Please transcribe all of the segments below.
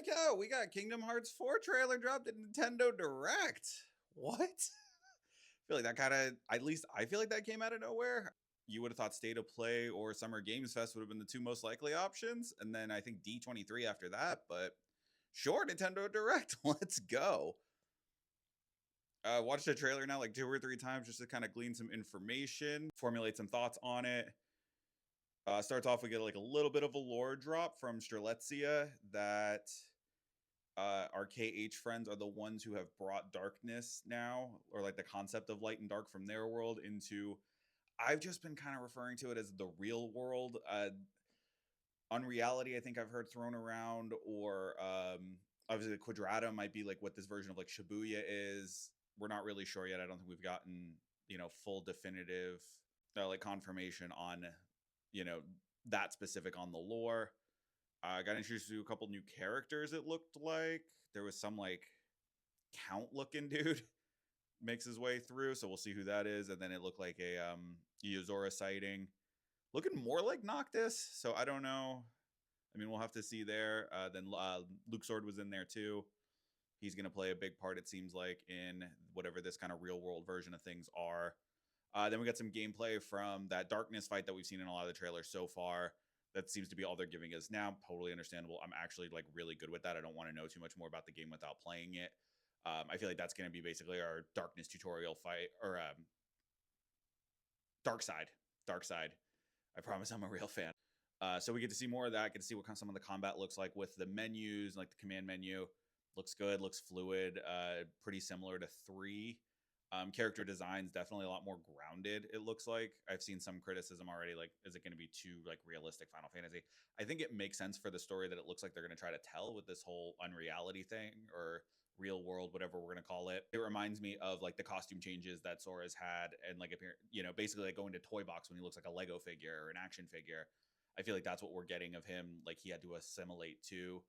Holy cow, we got Kingdom Hearts 4 trailer dropped at Nintendo Direct. What? I feel like that kind of, at least I feel like that came out of nowhere. You would have thought State of Play or Summer Games Fest would have been the two most likely options. And then I think D23 after that. But sure, Nintendo Direct, let's go. Watched the trailer now like 2 or 3 times just to kind of glean some information, formulate some thoughts on it. Starts off, we get like a little bit of a lore drop from Strelitzia that our KH friends are the ones who have brought darkness now, or like the concept of light and dark from their world into. I've just been kind of referring to it as the real world. Unreality, I think I've heard thrown around, or obviously the Quadrata might be like what this version of like Shibuya is. We're not really sure yet. I don't think we've gotten full definitive like confirmation on that specific on the lore. I got introduced to a couple new characters. It looked like there was some like count looking dude makes his way through, so we'll see who that is. And then it looked like a Yozora sighting, looking more like Noctis. So I don't know. I mean, we'll have to see there. Then Luke Sword was in there too. He's going to play a big part, it seems like, in whatever this kind of real world version of things are. Then we got some gameplay from that Darkness fight that we've seen in a lot of the trailers so far. That seems to be all they're giving us now. Totally understandable. I'm actually like really good with that. I don't want to know too much more about the game without playing it. I feel like that's going to be basically our Darkness tutorial fight, or Dark Side. Dark Side. I promise I'm a real fan. So we get to see more of that. Get to see what some of the combat looks like with the menus, like the command menu. Looks good. Looks fluid. Pretty similar to 3. Character designs definitely a lot more grounded, it looks like. I've seen some criticism already, like, is it going to be too like realistic Final Fantasy? I think it makes sense for the story that it looks like they're going to try to tell with this whole unreality thing, or real world, whatever we're going to call it. It reminds me of like the costume changes that Sora's had, and like basically like going to Toy Box when he looks like a Lego figure or an action figure. I feel like that's what we're getting of him. Like he had to assimilate to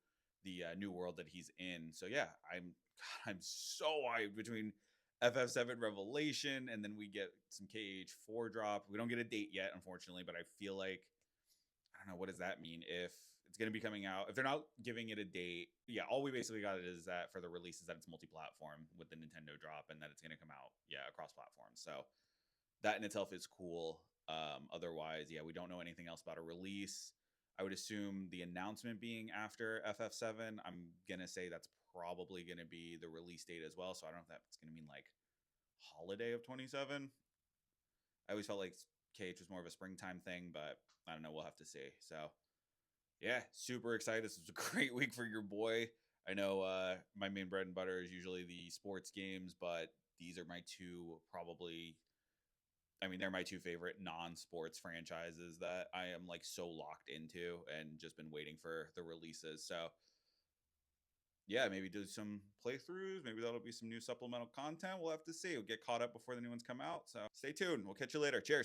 the new world that he's in. So yeah, I'm so hyped between FF7 Revelation, and then we get some KH4 drop. We don't get a date yet, unfortunately, but I feel like, I don't know, what does that mean? If it's going to be coming out, if they're not giving it a date, yeah, all we basically got is that for the release is that it's multi-platform with the Nintendo drop, and that it's going to come out, yeah, across platforms. So that in itself is cool. Otherwise, yeah, we don't know anything else about a release. I would assume the announcement being after FF7. I'm gonna say that's probably gonna be the release date as well. So I don't know if that's gonna mean like holiday of 27. I always felt like KH was more of a springtime thing, but I don't know. We'll have to see. So yeah, super excited. This was a great week for your boy. I know my main bread and butter is usually the sports games, but these are my two probably, I mean, they're my two favorite non-sports franchises that I am like so locked into and just been waiting for the releases. So yeah, maybe do some playthroughs. Maybe that'll be some new supplemental content. We'll have to see. We'll get caught up before the new ones come out. So stay tuned. We'll catch you later. Cheers.